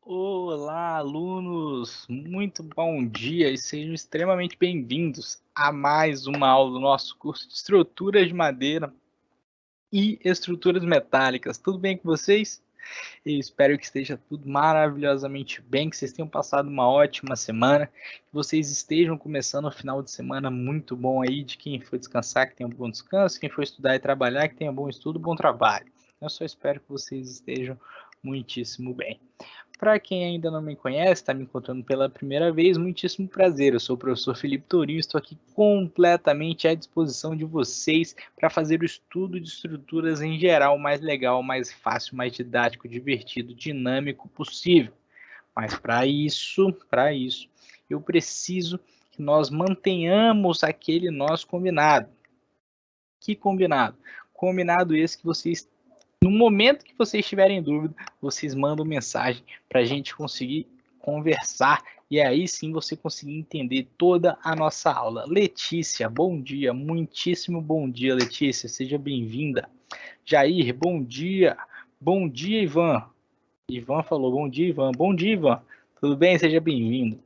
Olá, alunos! Muito bom dia e sejam extremamente bem-vindos a mais uma aula do nosso curso de Estruturas de Madeira e Estruturas Metálicas. Tudo bem com vocês? Eu espero que esteja tudo maravilhosamente bem, que vocês tenham passado uma ótima semana, que vocês estejam começando o final de semana muito bom aí, de quem for descansar, que tenha um bom descanso, quem for estudar e trabalhar, que tenha bom estudo, bom trabalho. Eu só espero que vocês estejam muitíssimo bem. Para quem ainda não me conhece, está me encontrando pela primeira vez, muitíssimo prazer. Eu sou o professor Felipe Tourinho, estou aqui completamente à disposição de vocês para fazer o estudo de estruturas em geral mais legal, mais fácil, mais didático, divertido, dinâmico possível. Mas para isso, eu preciso que nós mantenhamos aquele nosso combinado. Que combinado? Combinado esse que vocês, no momento que vocês estiverem em dúvida, vocês mandam mensagem para a gente conseguir conversar e aí sim você conseguir entender toda a nossa aula. Letícia, bom dia, muitíssimo bom dia, Letícia, seja bem-vinda. Jair, bom dia. Bom dia, Ivan. Ivan falou bom dia, Ivan. Bom dia, Ivan. Tudo bem? Seja bem-vindo.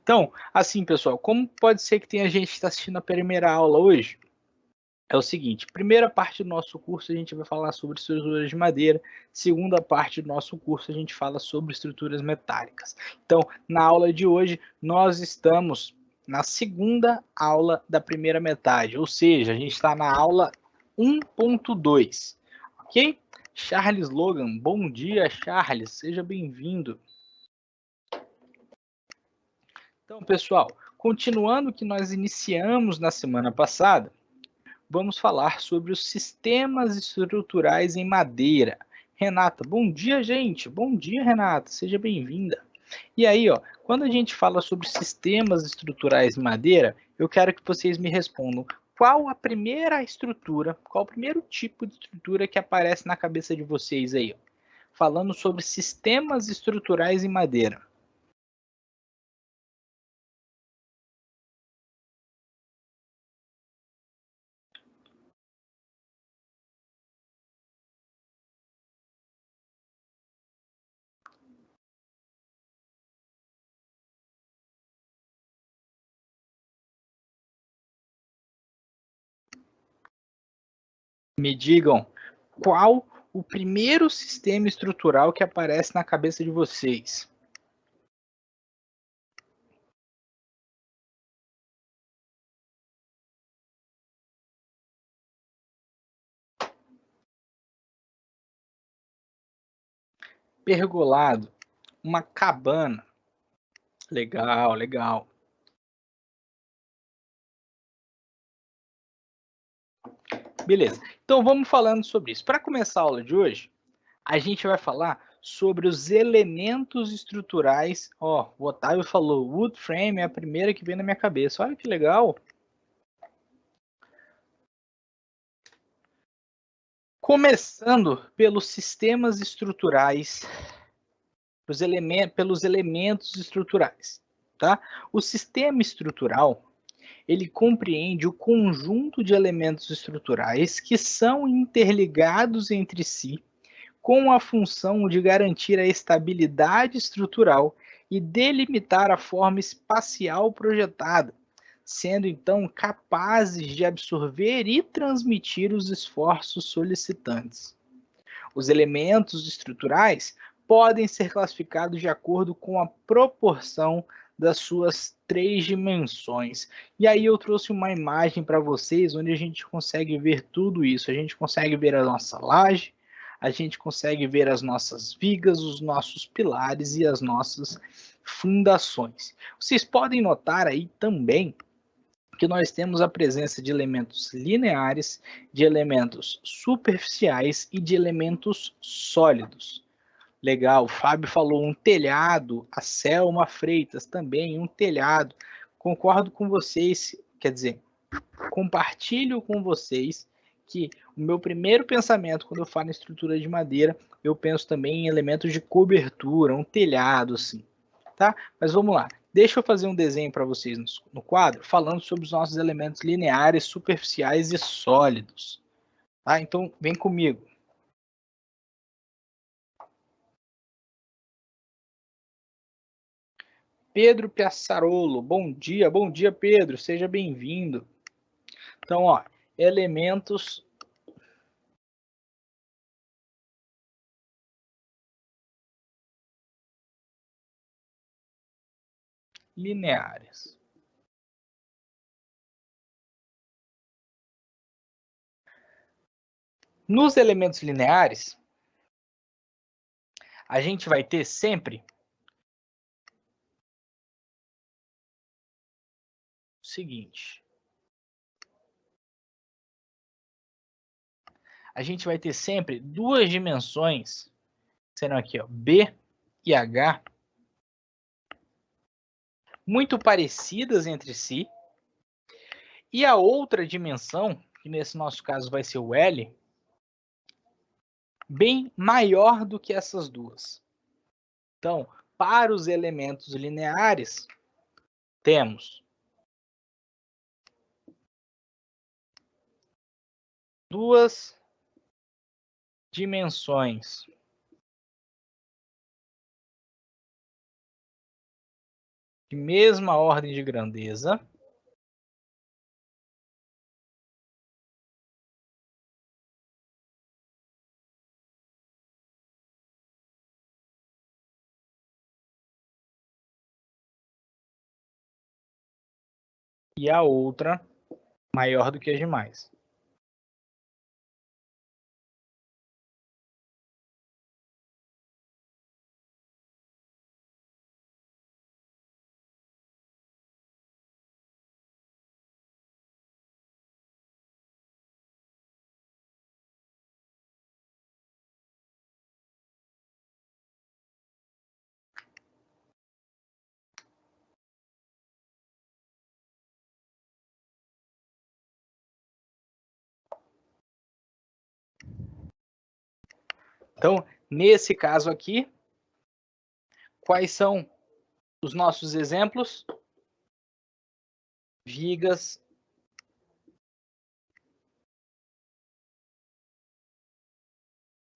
Então, assim, pessoal, como pode ser que tenha gente que está assistindo a primeira aula hoje? É o seguinte, primeira parte do nosso curso a gente vai falar sobre estruturas de madeira, segunda parte do nosso curso a gente fala sobre estruturas metálicas. Então, na aula de hoje, nós estamos na segunda aula da primeira metade, ou seja, a gente está na aula 1.2, ok? Charles Logan, bom dia, Charles, seja bem-vindo. Então, pessoal, continuando o que nós iniciamos na semana passada, vamos falar sobre os sistemas estruturais em madeira. Renata, bom dia, gente. Bom dia, Renata. Seja bem-vinda. E aí, ó, quando a gente fala sobre sistemas estruturais em madeira, eu quero que vocês me respondam qual a primeira estrutura, qual o primeiro tipo de estrutura que aparece na cabeça de vocês aí, ó, falando sobre sistemas estruturais em madeira. Me digam qual o primeiro sistema estrutural que aparece na cabeça de vocês. Pergolado, uma cabana. Legal, legal. Beleza. Então vamos falando sobre isso. Para começar a aula de hoje, a gente vai falar sobre os elementos estruturais. Ó, o Otávio falou, wood frame é a primeira que vem na minha cabeça. Olha que legal. Começando pelos sistemas estruturais, pelos elementos estruturais, tá? O sistema estrutural ele compreende o conjunto de elementos estruturais que são interligados entre si com a função de garantir a estabilidade estrutural e delimitar a forma espacial projetada, sendo então capazes de absorver e transmitir os esforços solicitantes. Os elementos estruturais podem ser classificados de acordo com a proporção das suas três dimensões. E aí eu trouxe uma imagem para vocês onde a gente consegue ver tudo isso. A gente consegue ver a nossa laje, a gente consegue ver as nossas vigas, os nossos pilares e as nossas fundações. Vocês podem notar aí também que nós temos a presença de elementos lineares, de elementos superficiais e de elementos sólidos. Legal, o Fábio falou um telhado, a Selma Freitas também, um telhado. Concordo com vocês, quer dizer, compartilho com vocês que o meu primeiro pensamento quando eu falo em estrutura de madeira, eu penso também em elementos de cobertura, um telhado assim, tá? Mas vamos lá. Deixa eu fazer um desenho para vocês no quadro, falando sobre os nossos elementos lineares, superficiais e sólidos. Tá? Então, vem comigo. Pedro Piassarolo, bom dia, Pedro, seja bem-vindo. Então, ó, elementos lineares. Nos elementos lineares, a gente vai ter sempre o seguinte. A gente vai ter sempre duas dimensões, serão aqui, ó, B e H, muito parecidas entre si, e a outra dimensão, que nesse nosso caso vai ser o L, bem maior do que essas duas. Então, para os elementos lineares, temos duas dimensões de mesma ordem de grandeza, e a outra maior do que as demais. Então, nesse caso aqui, quais são os nossos exemplos? Vigas,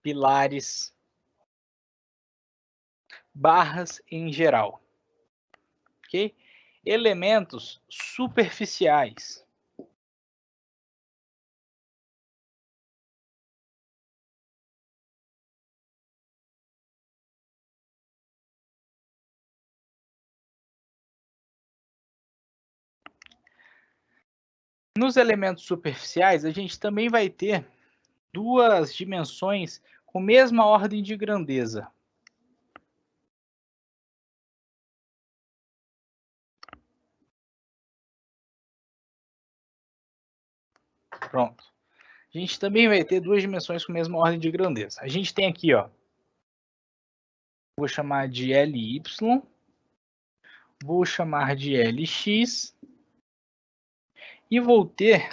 pilares, barras em geral. Ok? Elementos superficiais. Nos elementos superficiais, a gente também vai ter duas dimensões com mesma ordem de grandeza. Pronto. A gente também vai ter duas dimensões com mesma ordem de grandeza. A gente tem aqui, ó, vou chamar de Ly, vou chamar de Lx, e vou ter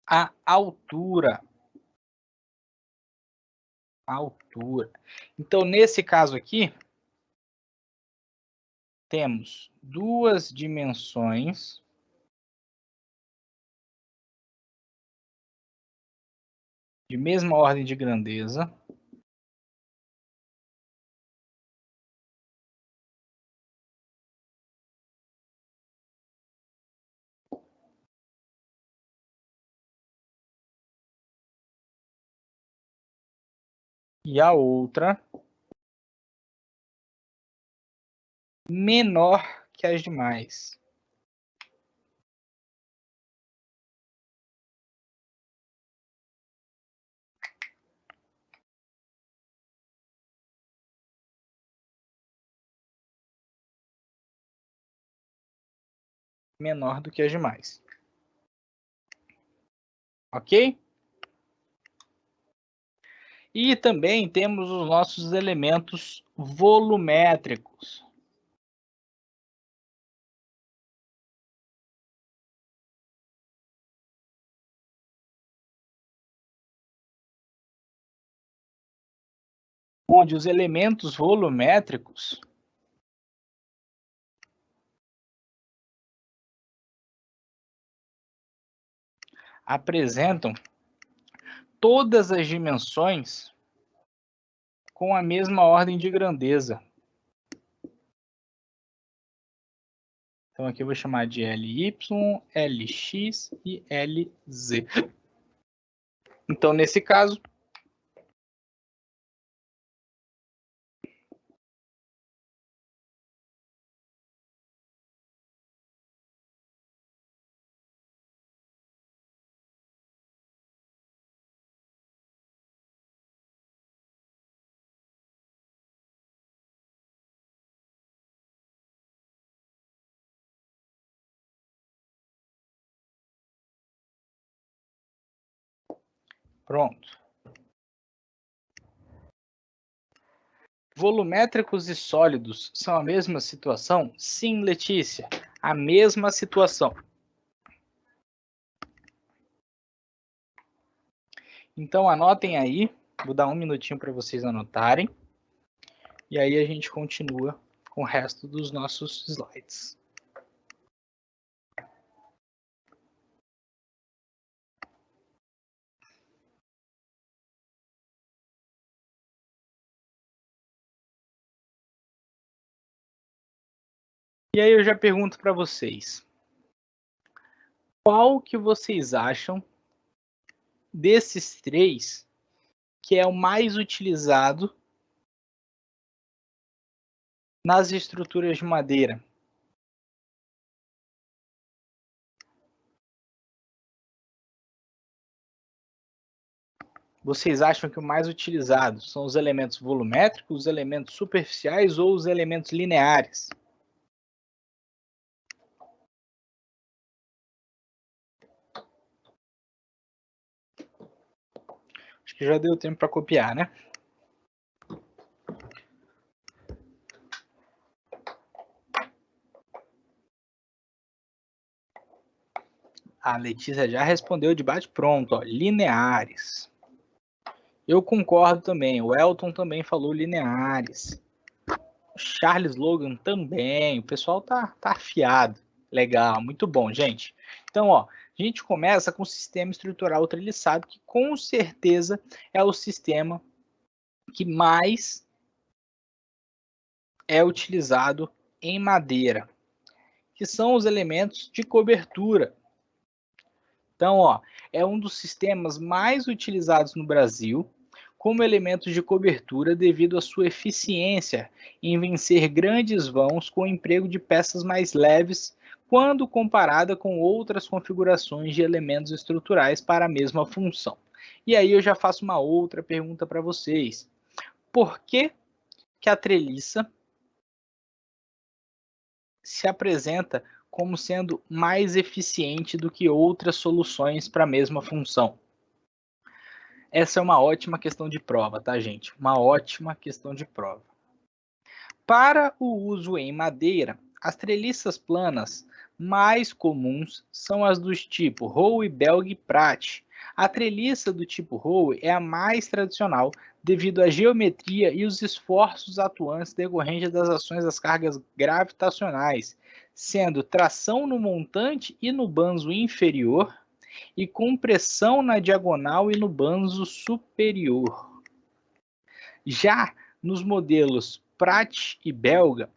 a altura. Então, nesse caso aqui, temos duas dimensões de mesma ordem de grandeza, e a outra menor que as demais. Menor do que as demais. Ok? E também temos os nossos elementos volumétricos. Onde os elementos volumétricos apresentam todas as dimensões com a mesma ordem de grandeza. Então aqui eu vou chamar de LY, LX e LZ. Então nesse caso, pronto. Volumétricos e sólidos são a mesma situação? Sim, Letícia, a mesma situação. Então anotem aí, vou dar um minutinho para vocês anotarem, e aí a gente continua com o resto dos nossos slides. E aí eu já pergunto para vocês, qual que vocês acham desses três que é o mais utilizado nas estruturas de madeira? Vocês acham que o mais utilizado são os elementos volumétricos, os elementos superficiais ou os elementos lineares? Acho que já deu tempo para copiar, né? A Letícia já respondeu de bate-pronto, lineares. Eu concordo também, o Elton também falou lineares. O Charles Logan também, o pessoal tá afiado. Legal, muito bom, gente. Então, ó, a gente começa com o sistema estrutural treliçado, que com certeza é o sistema que mais é utilizado em madeira, que são os elementos de cobertura. Então, ó, é um dos sistemas mais utilizados no Brasil como elementos de cobertura devido à sua eficiência em vencer grandes vãos com o emprego de peças mais leves quando comparada com outras configurações de elementos estruturais para a mesma função. E aí eu já faço uma outra pergunta para vocês. Por que a treliça se apresenta como sendo mais eficiente do que outras soluções para a mesma função? Essa é uma ótima questão de prova, tá, gente? Uma ótima questão de prova. Para o uso em madeira, as treliças planas mais comuns são as dos tipo Howe, Belg e Pratt. A treliça do tipo Howe é a mais tradicional devido à geometria e os esforços atuantes decorrentes das ações das cargas gravitacionais, sendo tração no montante e no banzo inferior e compressão na diagonal e no banzo superior. Já nos modelos Pratt e Belga,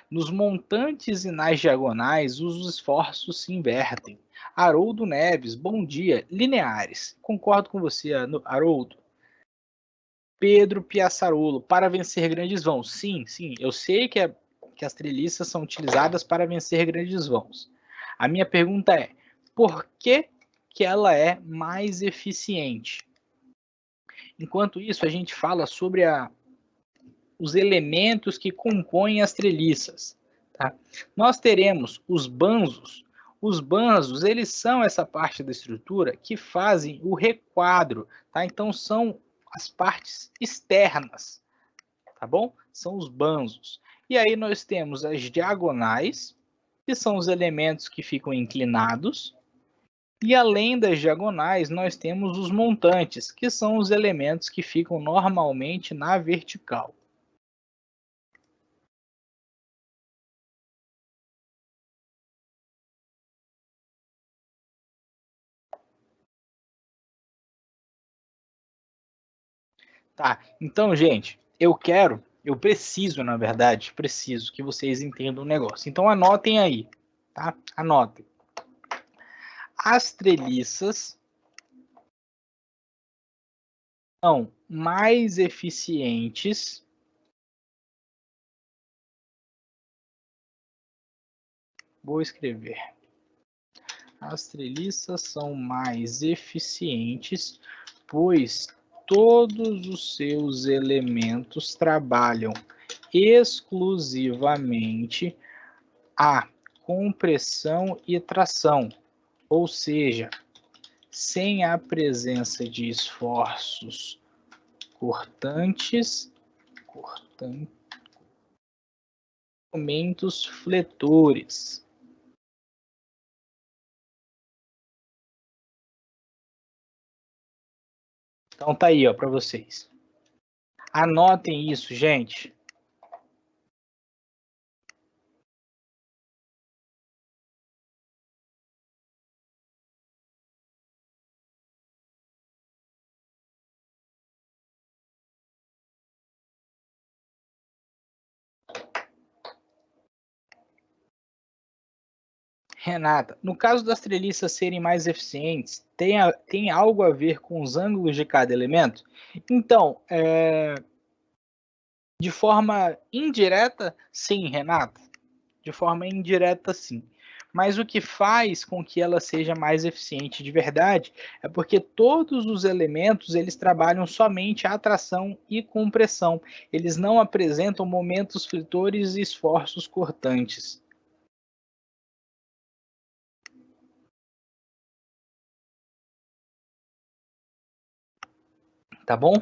nos montantes e nas diagonais, os esforços se invertem. Haroldo Neves, bom dia. Lineares, concordo com você, Haroldo. Pedro Piaçarolo, para vencer grandes vãos. Sim, eu sei que as treliças são utilizadas para vencer grandes vãos. A minha pergunta é, por que ela é mais eficiente? Enquanto isso, a gente fala sobre os elementos que compõem as treliças. Tá? Nós teremos os banzos. Os banzos, eles são essa parte da estrutura que fazem o requadro. Tá? Então, são as partes externas. Tá bom? São os banzos. E aí nós temos as diagonais, que são os elementos que ficam inclinados. E além das diagonais, nós temos os montantes, que são os elementos que ficam normalmente na vertical. Tá, então, gente, eu preciso, na verdade, que vocês entendam o negócio. Então, anotem aí. tá? Anotem. As treliças são mais eficientes vou escrever. As treliças são mais eficientes, pois todos os seus elementos trabalham exclusivamente a compressão e tração, ou seja, sem a presença de esforços cortantes, momentos fletores. Então tá aí, ó, para vocês. Anotem isso, gente. Renata, no caso das treliças serem mais eficientes, tem algo a ver com os ângulos de cada elemento? Então, de forma indireta, sim, Renata. De forma indireta, sim. Mas o que faz com que ela seja mais eficiente de verdade é porque todos os elementos eles trabalham somente a tração e compressão. Eles não apresentam momentos fletores e esforços cortantes. Tá bom?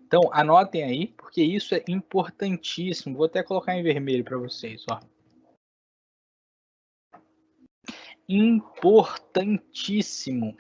Então, anotem aí, porque isso é importantíssimo. Vou até colocar em vermelho para vocês, ó. Importantíssimo.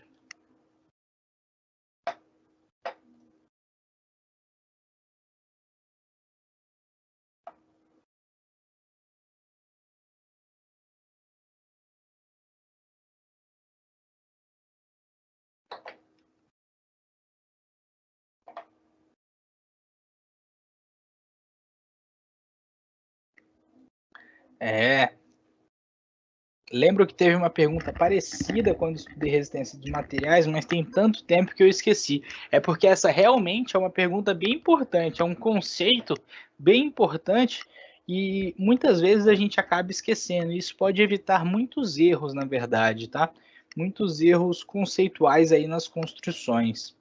Lembro que teve uma pergunta parecida quando estudei resistência de materiais, mas tem tanto tempo que eu esqueci. É porque essa realmente é uma pergunta bem importante, é um conceito bem importante e muitas vezes a gente acaba esquecendo. Isso pode evitar muitos erros, na verdade, tá? Muitos erros conceituais aí nas construções.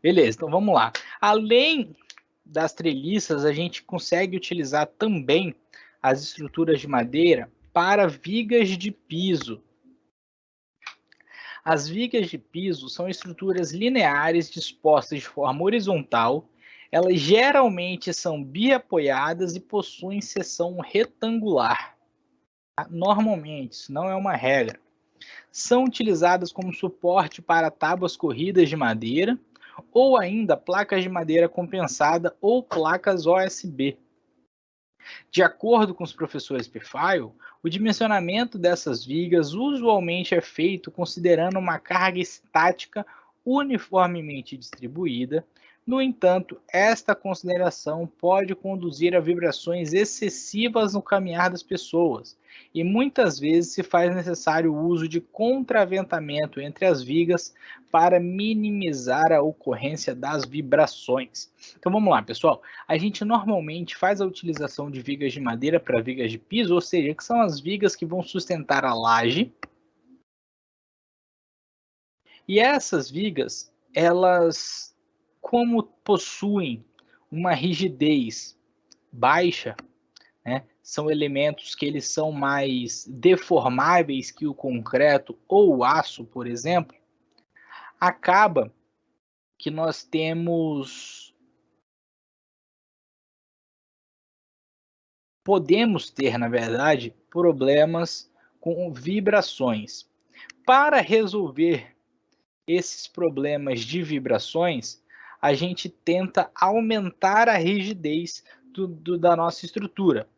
Beleza, então vamos lá. Além das treliças, a gente consegue utilizar também as estruturas de madeira para vigas de piso. As vigas de piso são estruturas lineares dispostas de forma horizontal. Elas geralmente são biapoiadas e possuem seção retangular. Normalmente, isso não é uma regra. São utilizadas como suporte para tábuas corridas de madeira ou ainda placas de madeira compensada ou placas OSB. De acordo com os professores Pfeil, o dimensionamento dessas vigas usualmente é feito considerando uma carga estática uniformemente distribuída. No entanto, esta consideração pode conduzir a vibrações excessivas no caminhar das pessoas, e muitas vezes se faz necessário o uso de contraventamento entre as vigas para minimizar a ocorrência das vibrações. Então vamos lá, pessoal. A gente normalmente faz a utilização de vigas de madeira para vigas de piso, ou seja, que são as vigas que vão sustentar a laje. E essas vigas, elas, como possuem uma rigidez baixa, né, são elementos que eles são mais deformáveis que o concreto ou o aço, por exemplo, acaba que nós podemos ter, na verdade, problemas com vibrações. Para resolver esses problemas de vibrações, a gente tenta aumentar a rigidez da nossa estrutura.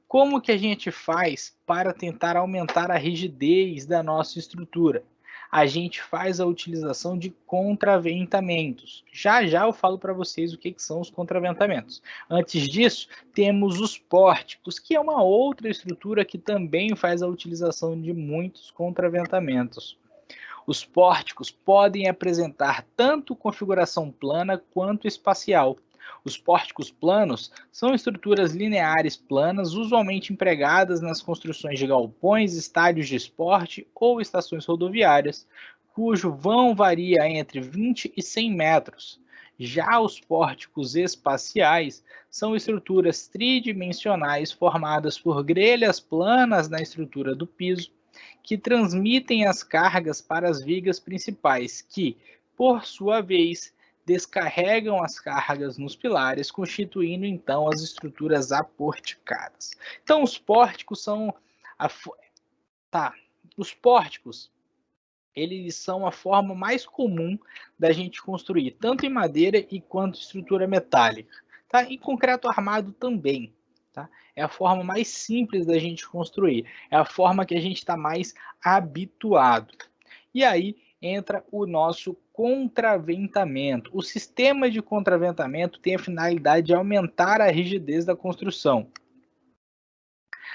Como que a gente faz para tentar aumentar a rigidez da nossa estrutura? a gente faz a utilização de contraventamentos. Já já eu falo para vocês o que são os contraventamentos. Antes disso, temos os pórticos, que é uma outra estrutura que também faz a utilização de muitos contraventamentos. Os pórticos podem apresentar tanto configuração plana quanto espacial. Os pórticos planos são estruturas lineares planas, usualmente empregadas nas construções de galpões, estádios de esporte ou estações rodoviárias, cujo vão varia entre 20 e 100 metros. Já os pórticos espaciais são estruturas tridimensionais formadas por grelhas planas na estrutura do piso, que transmitem as cargas para as vigas principais, que, por sua vez, descarregam as cargas nos pilares, constituindo então as estruturas aporticadas. Então, os pórticos são os pórticos, eles são a forma mais comum da gente construir, tanto em madeira e quanto estrutura metálica, tá? E concreto armado também. Tá? É a forma mais simples da gente construir, é a forma que a gente está mais habituado. E aí entra o nosso contraventamento. O sistema de contraventamento tem a finalidade de aumentar a rigidez da construção.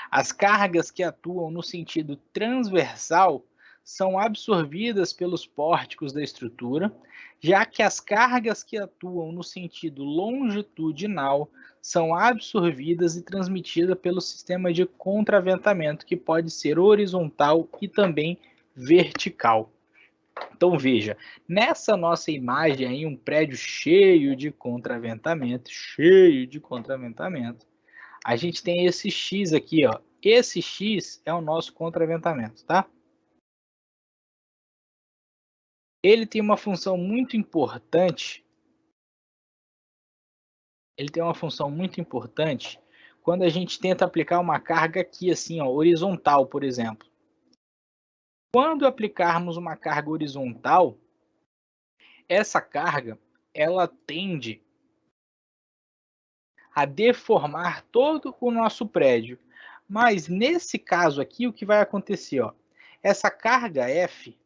As cargas que atuam no sentido transversal são absorvidas pelos pórticos da estrutura, já que as cargas que atuam no sentido longitudinal são absorvidas e transmitidas pelo sistema de contraventamento, que pode ser horizontal e também vertical. Então veja, nessa nossa imagem aí, um prédio cheio de contraventamento, a gente tem esse X aqui, ó. Esse X é o nosso contraventamento, tá? Ele tem uma função muito importante. Ele tem uma função muito importante quando a gente tenta aplicar uma carga aqui, assim, ó, horizontal, por exemplo. Quando aplicarmos uma carga horizontal, essa carga, ela tende a deformar todo o nosso prédio. Mas nesse caso aqui, o que vai acontecer? Ó, essa carga F,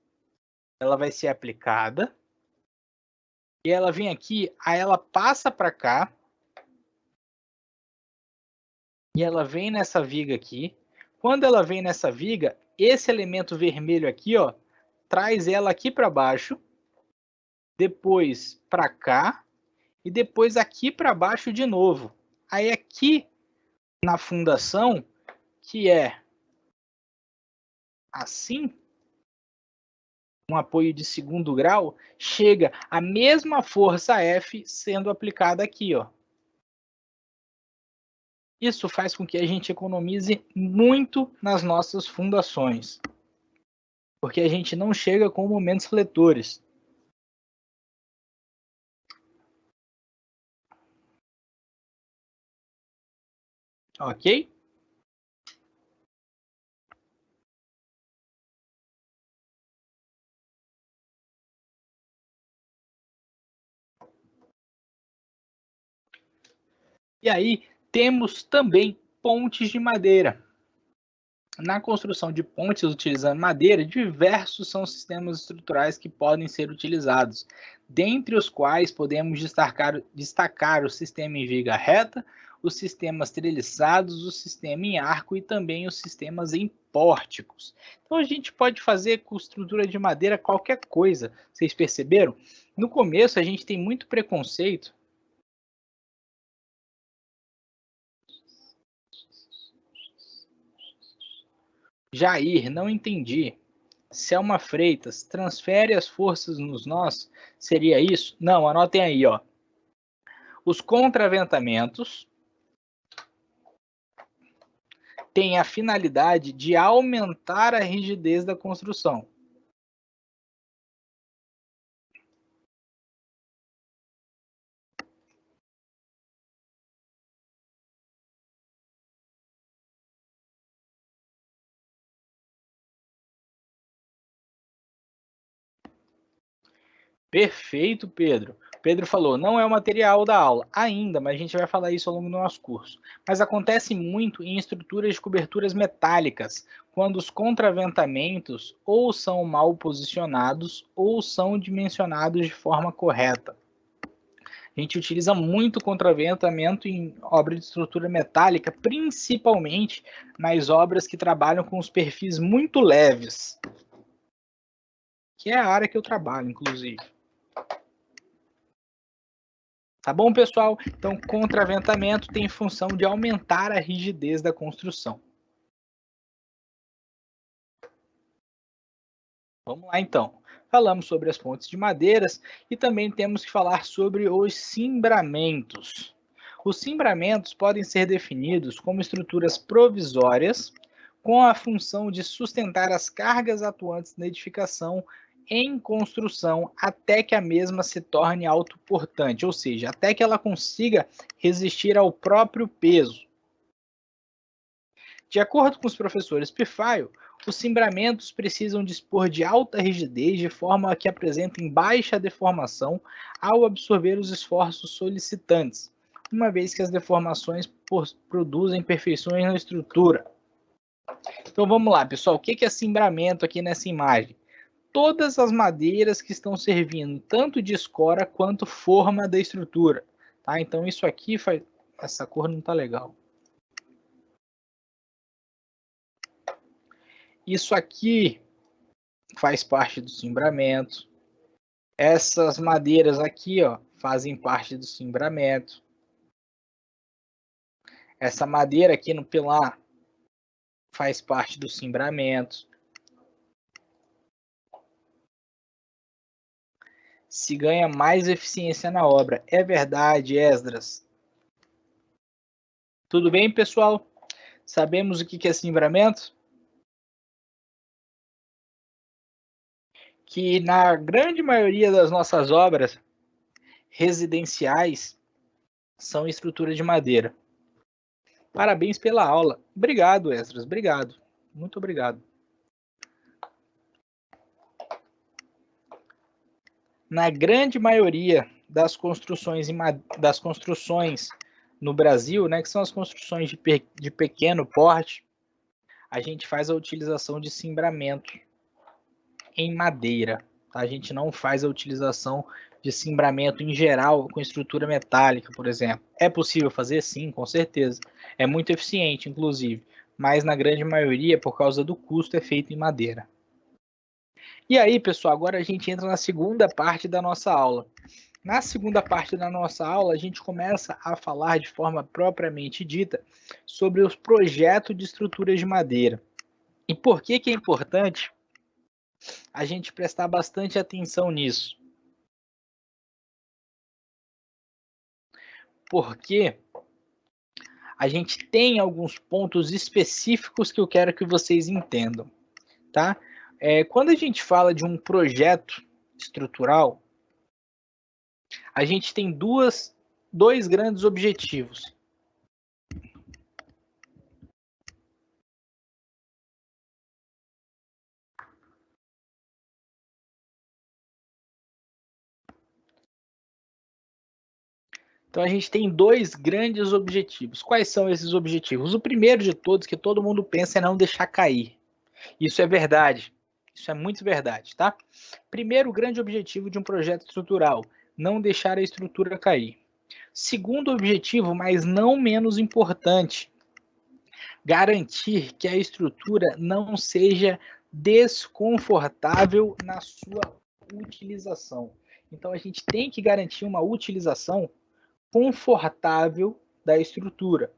ela vai ser aplicada, e ela vem aqui, aí ela passa para cá, e ela vem nessa viga aqui. Quando ela vem nessa viga, esse elemento vermelho aqui, ó, traz ela aqui para baixo, depois para cá, e depois aqui para baixo de novo. Aí aqui na fundação, que é assim, um apoio de segundo grau, chega a mesma força F sendo aplicada aqui, ó. Isso faz com que a gente economize muito nas nossas fundações, porque a gente não chega com momentos letores. Ok? E aí temos também pontes de madeira. Na construção de pontes utilizando madeira, diversos são os sistemas estruturais que podem ser utilizados, dentre os quais podemos destacar o sistema em viga reta, os sistemas treliçados, o sistema em arco e também os sistemas em pórticos. Então a gente pode fazer com estrutura de madeira qualquer coisa, vocês perceberam? No começo a gente tem muito preconceito. Jair, não entendi. Selma Freitas, transfere as forças nos nós, seria isso? Não, anotem aí, ó. Os contraventamentos têm a finalidade de aumentar a rigidez da construção. Perfeito, Pedro. Pedro falou, não é o material da aula ainda, mas a gente vai falar isso ao longo do nosso curso. Mas acontece muito em estruturas de coberturas metálicas, quando os contraventamentos ou são mal posicionados ou são dimensionados de forma correta. A gente utiliza muito contraventamento em obra de estrutura metálica, principalmente nas obras que trabalham com os perfis muito leves, que é a área que eu trabalho, inclusive. Tá bom, pessoal? Então, contraventamento tem função de aumentar a rigidez da construção. Vamos lá, então. Falamos sobre as pontes de madeiras e também temos que falar sobre os cimbramentos. Os cimbramentos podem ser definidos como estruturas provisórias com a função de sustentar as cargas atuantes na edificação em construção até que a mesma se torne autoportante, ou seja, até que ela consiga resistir ao próprio peso. De acordo com os professores Pifaio, os cimbramentos precisam dispor de alta rigidez de forma que apresentem baixa deformação ao absorver os esforços solicitantes, uma vez que as deformações produzem imperfeições na estrutura. Então vamos lá, pessoal, o que é cimbramento aqui nessa imagem? Todas as madeiras que estão servindo tanto de escora quanto forma da estrutura, tá? Então isso aqui faz... Essa cor não tá legal. Isso aqui faz parte do cimbramento. Essas madeiras aqui, ó, fazem parte do cimbramento. Essa madeira aqui no pilar faz parte do cimbramento. Se ganha mais eficiência na obra. É verdade, Esdras. Tudo bem, pessoal? Sabemos o que é cimbramento? Que na grande maioria das nossas obras residenciais são estruturas de madeira. Parabéns pela aula. Obrigado, Esdras. Obrigado. Muito obrigado. Na grande maioria das construções no Brasil, né, que são as construções de pequeno porte, a gente faz a utilização de cimbramento em madeira. Tá? A gente não faz a utilização de cimbramento em geral com estrutura metálica, por exemplo. É possível fazer? Sim, com certeza. É muito eficiente, inclusive. Mas na grande maioria, por causa do custo, é feito em madeira. E aí, pessoal, agora a gente entra na segunda parte da nossa aula. Na segunda parte da nossa aula, a gente começa a falar de forma propriamente dita sobre os projetos de estruturas de madeira. E por que é importante a gente prestar bastante atenção nisso? Porque a gente tem alguns pontos específicos que eu quero que vocês entendam, tá? Quando a gente fala de um projeto estrutural, a gente tem dois grandes objetivos. Então a gente tem dois grandes objetivos. Quais são esses objetivos? O primeiro de todos, que todo mundo pensa, é não deixar cair. Isso é verdade. Isso é muito verdade, tá? Primeiro grande objetivo de um projeto estrutural, não deixar a estrutura cair. Segundo objetivo, mas não menos importante, garantir que a estrutura não seja desconfortável na sua utilização. Então a gente tem que garantir uma utilização confortável da estrutura.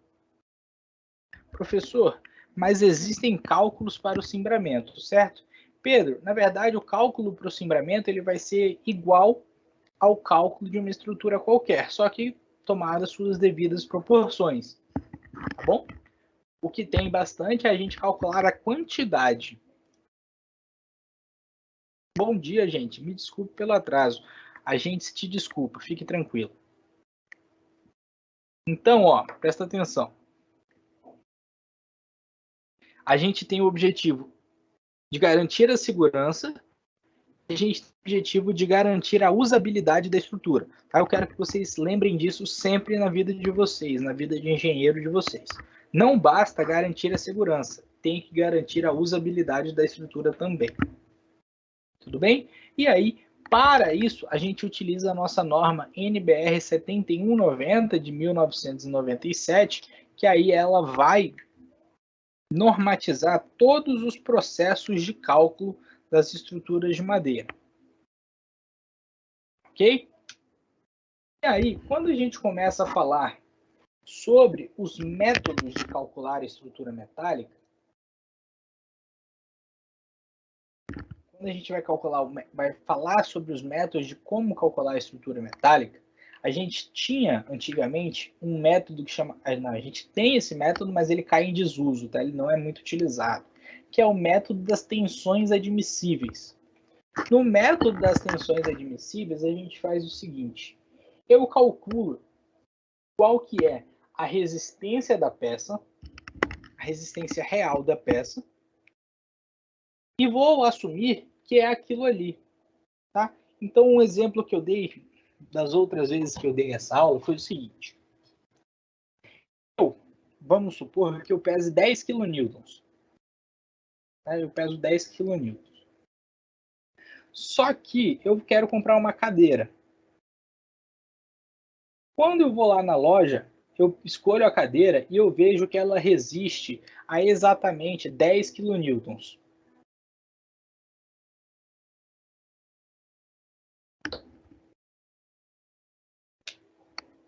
Professor, mas existem cálculos para o cimbramento, certo? Pedro, na verdade, o cálculo para o cimbramento ele vai ser igual ao cálculo de uma estrutura qualquer, só que tomadas suas devidas proporções, tá bom? O que tem bastante é a gente calcular a quantidade. Bom dia, gente. Me desculpe pelo atraso. A gente te desculpa, fique tranquilo. Então, ó, presta atenção. A gente tem o objetivo de garantir a segurança a gente tem o objetivo de garantir a usabilidade da estrutura. Tá? Eu quero que vocês lembrem disso sempre na vida de vocês, na vida de engenheiro de vocês. Não basta garantir a segurança, tem que garantir a usabilidade da estrutura também. Tudo bem? E aí, para isso, a gente utiliza a nossa norma NBR 7190 de 1997, que aí ela vai normatizar todos os processos de cálculo das estruturas de madeira. Ok? E aí, quando a gente começa a falar sobre os métodos de calcular a estrutura metálica, quando a gente vai falar sobre os métodos de como calcular a estrutura metálica, a gente tinha antigamente um método que chama. Não, a gente tem esse método, mas ele cai em desuso, tá? Ele não é muito utilizado, que é o método das tensões admissíveis. No método das tensões admissíveis, a gente faz o seguinte: eu calculo qual que é a resistência da peça, a resistência real da peça, e vou assumir que é aquilo ali, tá? Então, um exemplo que eu dei das outras vezes que eu dei essa aula foi o seguinte: vamos supor que eu pese 10 kN. Tá? Eu peso 10 kN. Só que eu quero comprar uma cadeira. Quando eu vou lá na loja, eu escolho a cadeira e eu vejo que ela resiste a exatamente 10 kN.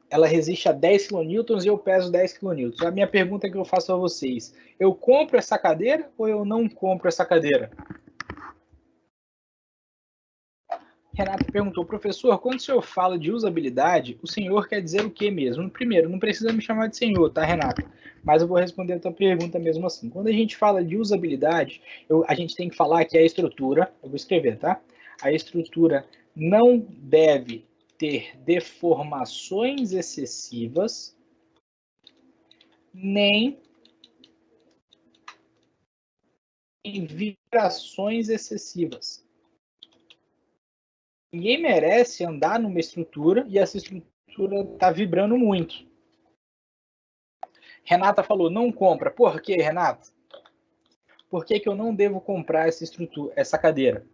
Ela resiste a 10 kN e eu peso 10 kN. A minha pergunta que eu faço a vocês: eu compro essa cadeira ou eu não compro essa cadeira? Renato perguntou: professor, quando o senhor fala de usabilidade, o senhor quer dizer o que mesmo? Primeiro, não precisa me chamar de senhor, tá, Renato? Mas eu vou responder a tua pergunta mesmo assim. Quando a gente fala de usabilidade, a gente tem que falar que a estrutura, eu vou escrever, tá? A estrutura não deve ter deformações excessivas, nem vibrações excessivas. Ninguém merece andar numa estrutura e essa estrutura está vibrando muito. Renata falou, não compra. Por quê, Renata? Por que eu não devo comprar essa estrutura, essa cadeira?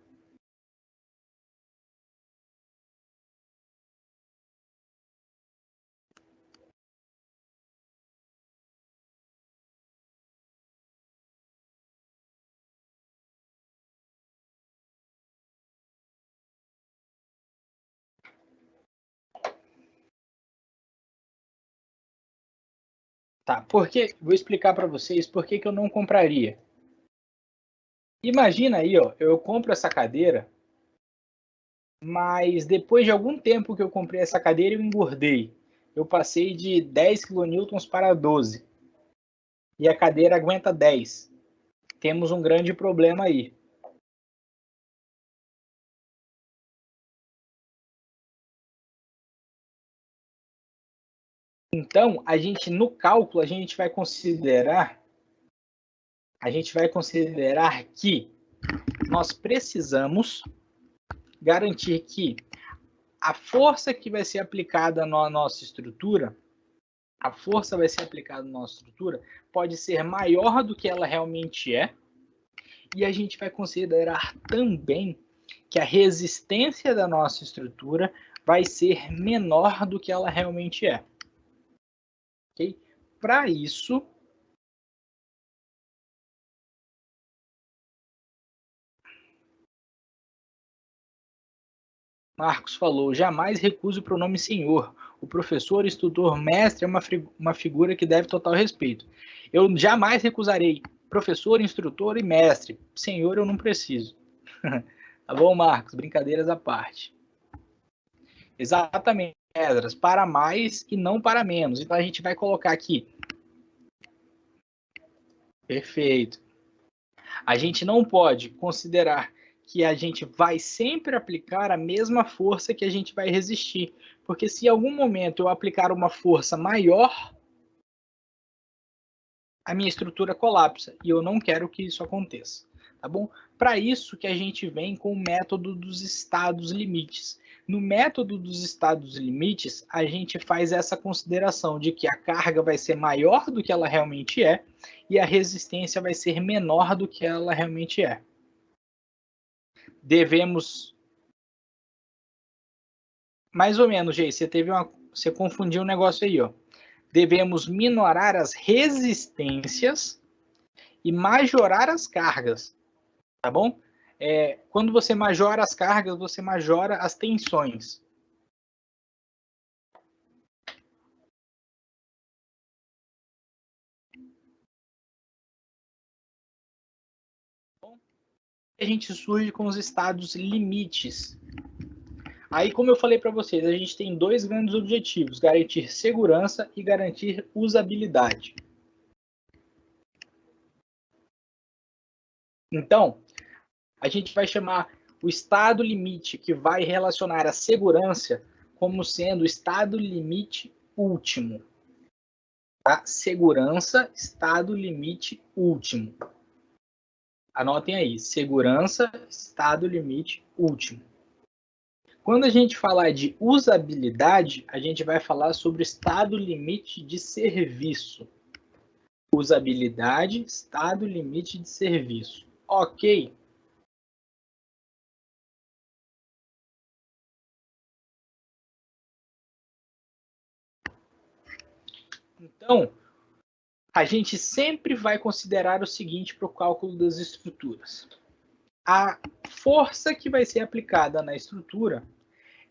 Tá, porque vou explicar para vocês por que eu não compraria. Imagina aí, ó, eu compro essa cadeira, mas depois de algum tempo que eu comprei essa cadeira, eu engordei. Eu passei de 10 kN para 12. E a cadeira aguenta 10. Temos um grande problema aí. Então, no cálculo, a gente vai considerar que nós precisamos garantir que a força que vai ser aplicada na nossa estrutura, pode ser maior do que ela realmente é, e a gente vai considerar também que a resistência da nossa estrutura vai ser menor do que ela realmente é. Okay? Para isso, Marcos falou, jamais recuse o pronome senhor. O professor, instrutor, mestre é uma figura que deve total respeito. Eu jamais recusarei professor, instrutor e mestre. Senhor, eu não preciso. Tá bom, Marcos? Brincadeiras à parte. Exatamente, Pedras, para mais e não para menos. Então a gente vai colocar aqui. Perfeito. A gente não pode considerar que a gente vai sempre aplicar a mesma força que a gente vai resistir. Porque se em algum momento eu aplicar uma força maior, a minha estrutura colapsa. E eu não quero que isso aconteça. tá bom? Para isso que a gente vem com o método dos estados limites. No método dos estados limites, a gente faz essa consideração de que a carga vai ser maior do que ela realmente é e a resistência vai ser menor do que ela realmente é. Devemos... Mais ou menos, Gei, você confundiu um negócio aí, ó. Devemos minorar as resistências e majorar as cargas, tá bom? Quando você majora as cargas, você majora as tensões. A gente surge com os estados limites. Aí, como eu falei para vocês, a gente tem dois grandes objetivos: garantir segurança e garantir usabilidade. Então, a gente vai chamar o estado limite que vai relacionar a segurança como sendo o estado limite último. Tá? Segurança, estado limite último. Anotem aí, segurança, estado limite último. Quando a gente falar de usabilidade, a gente vai falar sobre o estado limite de serviço. Usabilidade, estado limite de serviço. Ok? Então, a gente sempre vai considerar o seguinte para o cálculo das estruturas. A força que vai ser aplicada na estrutura,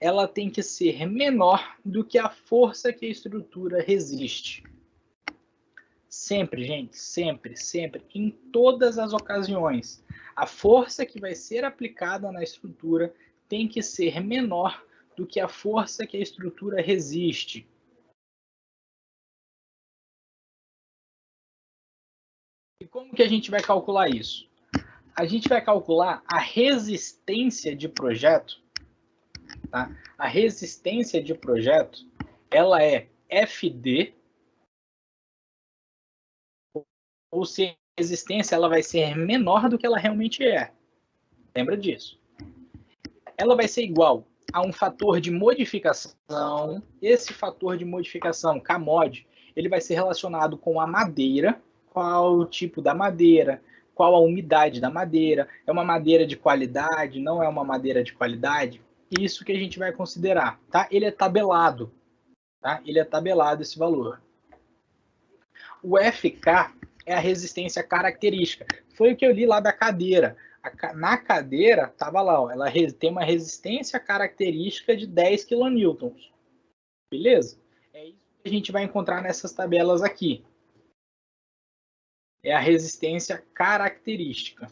ela tem que ser menor do que a força que a estrutura resiste. Sempre, gente, sempre, sempre, em todas as ocasiões, a força que vai ser aplicada na estrutura tem que ser menor do que a força que a estrutura resiste. E como que a gente vai calcular isso? A gente vai calcular a resistência de projeto, tá? A resistência de projeto, ela é FD, ou seja, a resistência ela vai ser menor do que ela realmente é. Lembra disso? Ela vai ser igual a um fator de modificação. Esse fator de modificação, Kmod, ele vai ser relacionado com a madeira, qual o tipo da madeira, qual a umidade da madeira, é uma madeira de qualidade, não é uma madeira de qualidade. Isso que a gente vai considerar, tá? Ele é tabelado, tá? Ele é tabelado esse valor. O FK é a resistência característica. Foi o que eu li lá da cadeira. Na cadeira, estava lá, ó, ela tem uma resistência característica de 10 kN. Beleza? É isso que a gente vai encontrar nessas tabelas aqui. É a resistência característica.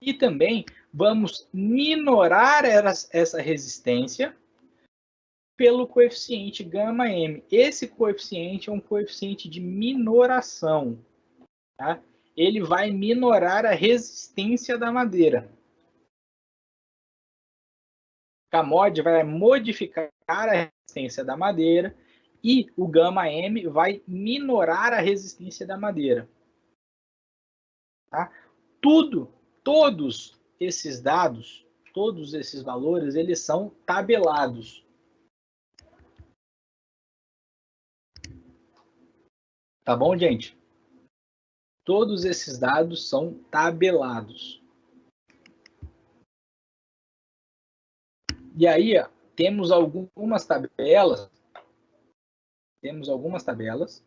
E também vamos minorar essa resistência pelo coeficiente γm. Esse coeficiente é um coeficiente de minoração. Tá? Ele vai minorar a resistência da madeira. Kmod vai modificar a resistência da madeira e o γm vai minorar a resistência da madeira. Tá? Todos esses dados, todos esses valores, eles são tabelados. Tá bom, gente? Todos esses dados são tabelados. E aí, ó, temos algumas tabelas,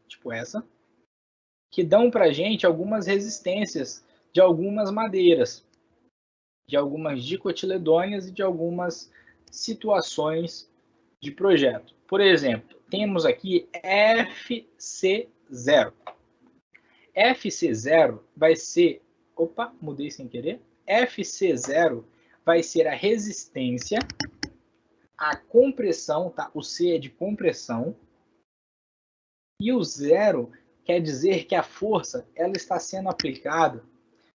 tipo essa, que dão para a gente algumas resistências de algumas madeiras, de algumas dicotiledôneas e de algumas situações de projeto. Por exemplo, temos aqui FC0. FC0 vai ser... Opa, mudei sem querer. FC0 vai ser a resistência à compressão, tá? O C é de compressão. E o 0 quer dizer que a força ela está sendo aplicada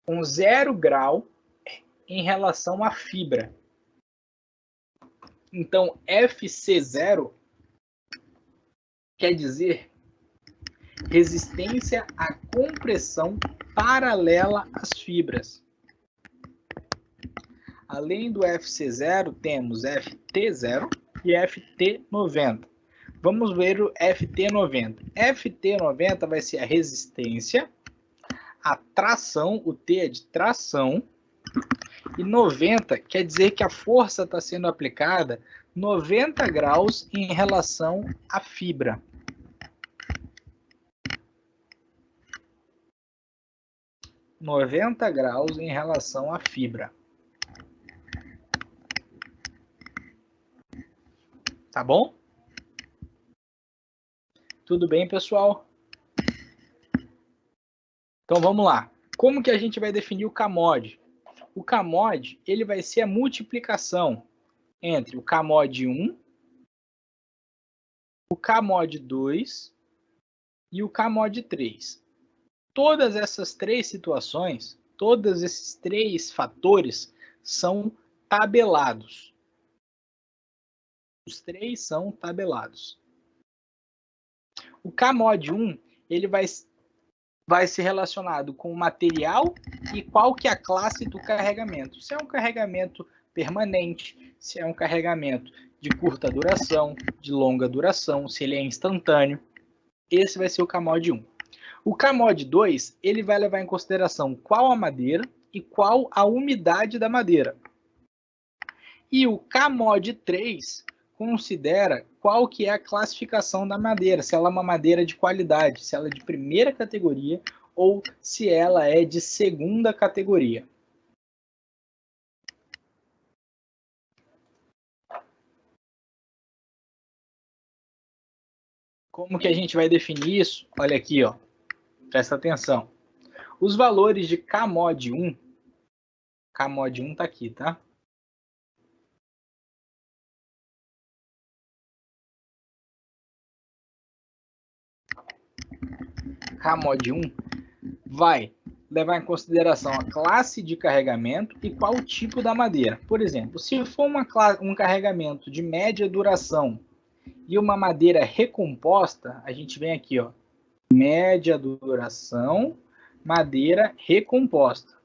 com 0 grau em relação à fibra. Então, FC0 quer dizer resistência à compressão paralela às fibras. Além do FC0, temos FT0 e FT90. Vamos ver o FT90. FT90 vai ser a resistência, a tração, o T é de tração, e 90 quer dizer que a força está sendo aplicada 90 graus em relação à fibra. (90 graus em relação à fibra). Tá bom? Tudo bem, pessoal? Então vamos lá. Como que a gente vai definir o Kmod? O Kmod, ele vai ser a multiplicação entre o Kmod 1, o Kmod 2 e o Kmod 3. Todas essas três situações, todos esses três fatores são tabelados. Os três são tabelados. O Kmod 1, ele vai ser relacionado com o material e qual que é a classe do carregamento. Se é um carregamento permanente, se é um carregamento de curta duração, de longa duração, se ele é instantâneo. Esse vai ser o Kmod 1. O Kmod 2, ele vai levar em consideração qual a madeira e qual a umidade da madeira. E o Kmod 3 considera qual que é a classificação da madeira, se ela é uma madeira de qualidade, se ela é de primeira categoria ou se ela é de segunda categoria. Como que a gente vai definir isso? Olha aqui, ó. Presta atenção. Os valores de Kmod 1, Kmod 1 tá aqui, tá? Kmod 1 vai levar em consideração a classe de carregamento e qual o tipo da madeira. Por exemplo, se for um carregamento de média duração e uma madeira recomposta, a gente vem aqui, ó, média duração, madeira recomposta.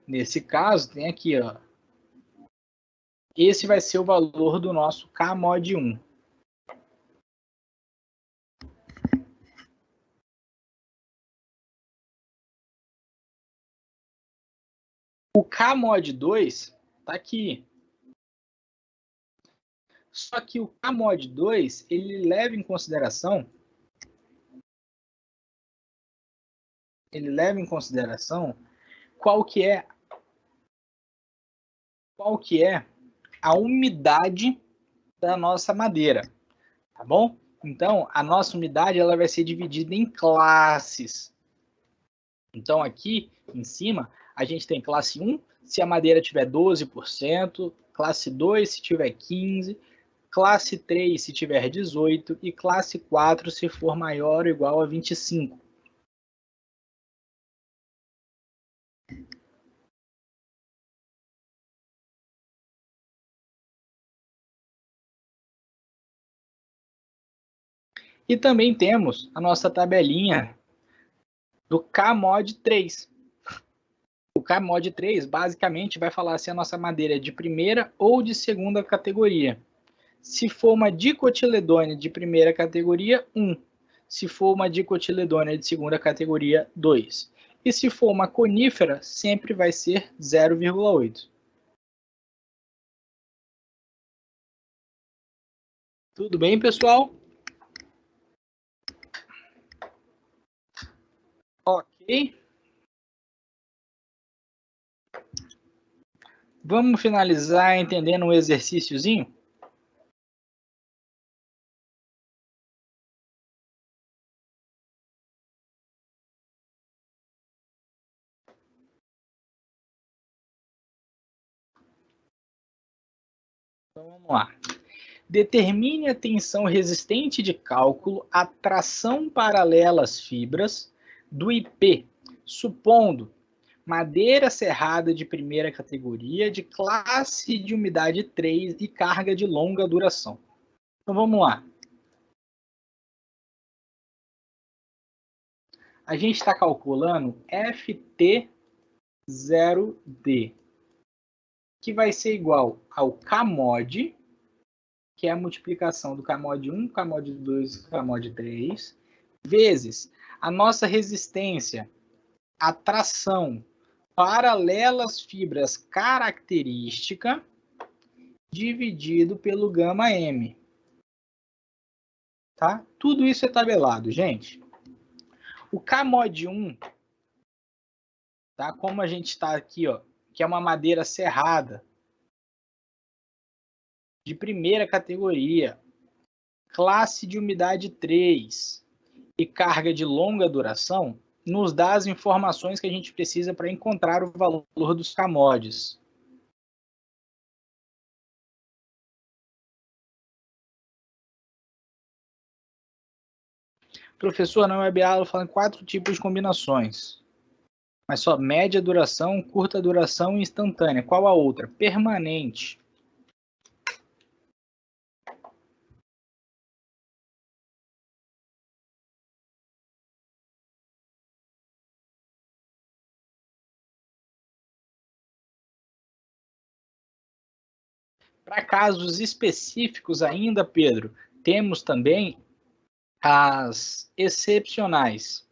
Nesse caso, tem aqui, ó, esse vai ser o valor do nosso Kmod 1. O Kmod 2 está aqui. Só que o Kmod 2, ele leva em consideração qual que é a umidade da nossa madeira, tá bom? Então, a nossa umidade ela vai ser dividida em classes. Então, aqui em cima, a gente tem classe 1, se a madeira tiver 12%, classe 2, se tiver 15%, classe 3, se tiver 18%, e classe 4, se for maior ou igual a 25%. E também temos a nossa tabelinha do Kmod 3. O Kmod 3 basicamente vai falar se a nossa madeira é de primeira ou de segunda categoria. Se for uma dicotiledônia de primeira categoria, 1. Se for uma dicotiledônia de segunda categoria, 2. E se for uma conífera, sempre vai ser 0,8. Tudo bem, pessoal? Ok. Vamos finalizar entendendo um exercíciozinho? Então vamos lá. Determine a tensão resistente de cálculo à tração paralela às fibras do IP, supondo madeira serrada de primeira categoria, de classe de umidade 3 e carga de longa duração. Então vamos lá. A gente está calculando FT0D, que vai ser igual ao Kmod, que é a multiplicação do Kmod 1, Kmod 2 e Kmod 3, vezes a nossa resistência à tração paralelas fibras característica, dividido pelo gama M. Tá? Tudo isso é tabelado, gente. O Kmod 1, tá? Como a gente está aqui, ó, que é uma madeira serrada, de primeira categoria, classe de umidade 3 e carga de longa duração, nos dá as informações que a gente precisa para encontrar o valor dos Kmods. Professor, na web aula fala em 4 tipos de combinações. Mas só média duração, curta duração e instantânea. Qual a outra? Permanente. Para casos específicos ainda, Pedro, temos também as excepcionais,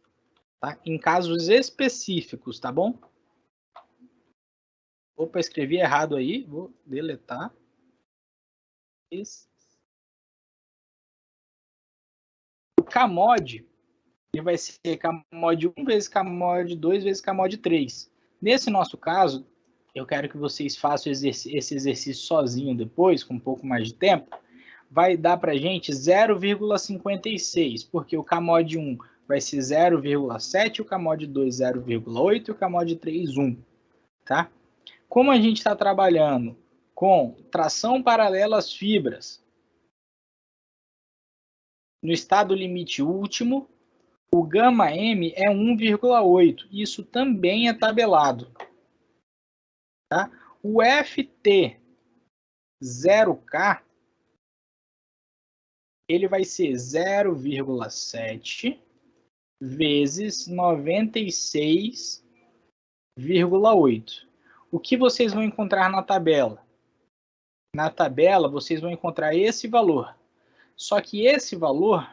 tá? Em casos específicos, tá bom? Opa, escrevi errado aí, vou deletar. O Kmod, ele vai ser Kmod 1 vezes Kmod 2 vezes Kmod 3. Nesse nosso caso, eu quero que vocês façam esse exercício sozinho depois, com um pouco mais de tempo, vai dar para a gente 0,56, porque o Kmod 1 vai ser 0,7, o Kmod 2 0,8 e o Kmod 3 1. Tá? Como a gente está trabalhando com tração paralela às fibras, no estado limite último, o gama M é 1,8. Isso também é tabelado. Tá? O FT0K ele vai ser 0,7 vezes 96,8. O que vocês vão encontrar na tabela? Na tabela, vocês vão encontrar esse valor. Só que esse valor,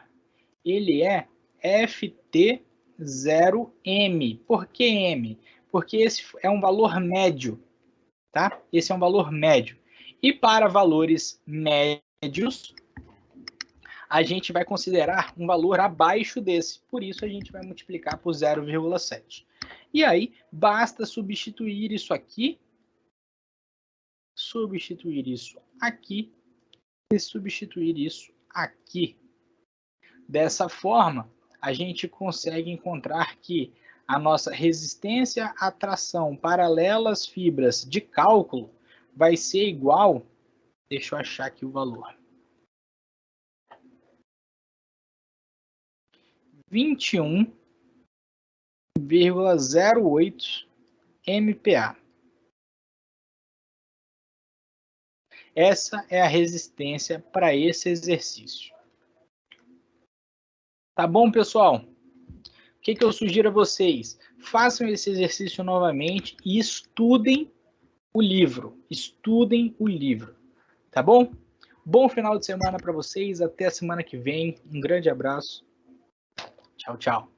ele é FT0M. Por que M? Porque esse é um valor médio. Tá? Esse é um valor médio. E para valores médios, a gente vai considerar um valor abaixo desse. Por isso, a gente vai multiplicar por 0,7. E aí, basta substituir isso aqui, substituir isso aqui e substituir isso aqui. Dessa forma, a gente consegue encontrar que a nossa resistência à tração paralela às fibras de cálculo vai ser igual, deixa eu achar aqui o valor, 21,08 MPa. Essa é a resistência para esse exercício. Tá bom, pessoal? O que eu sugiro a vocês? Façam esse exercício novamente e estudem o livro. Estudem o livro. Tá bom? Bom final de semana para vocês. Até a semana que vem. Um grande abraço. Tchau, tchau.